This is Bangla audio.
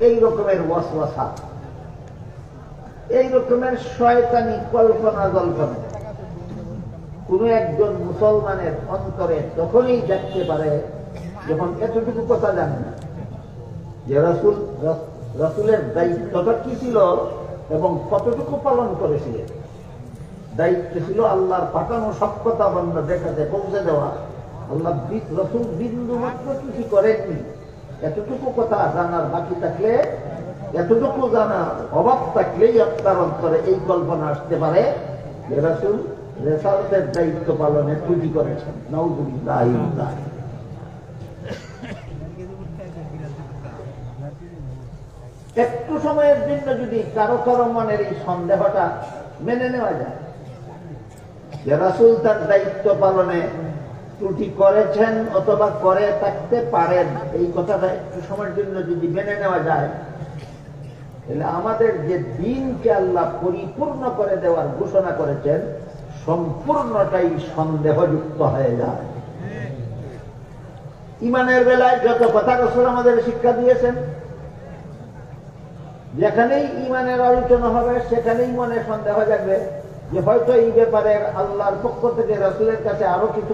এই রকমের ওয়াসওয়াসা, এই রকমের শয়তানি কল্পনা জল্পনা কোন একজন মুসলমানের অন্তরে তখনই দেখতে পারে যখন এতটুকু কথা জানে না যে রাসূলের দায়িত্বটা কি ছিল এবং কতটুকু পালন করেছিলেন। দায়িত্ব ছিল আল্লাহর পাঠানো সত্যতা বান্দা দেখাতে পৌঁছে দেওয়া। আল্লাহ রাসূল বিন্দু মাত্র কিছু করেননি। এতটুকু কথা জানার বাকি থাকলে, এতটুকু জানার অভাব থাকলেই আপনার অন্তরে এই কল্পনা আসতে পারে যে রাসূল রিসালাতের দায়িত্ব পালনে ত্রুটি করেছেন। নাউযুবিল্লাহ। একটু সময়ের জন্য যদি কারো কারো মনের এই সন্দেহটা মেনে নেওয়া যায় যে রাসূল তার দায়িত্ব পালনে ত্রুটি করেছেন অথবা করে থাকতে পারেন, এই কথাটা একটু সময়ের জন্য যদি মেনে নেওয়া যায়, তাহলে আমাদের যে দিনকে আল্লাহ পরিপূর্ণ করে দেওয়ার ঘোষণা করেছেন সম্পূর্ণটাই সন্দেহযুক্ত হয়ে যায়। ঈমানের বেলায় যত কথা রাসূল আমাদের শিক্ষা দিয়েছেন, যেখানেই ঈমানের আলোচনা হবে সেখানেই মনে সন্দেহ জাগবে যে হয়তো এই ব্যাপারে আল্লাহর পক্ষ থেকে রাসূলের কাছে আরো কিছু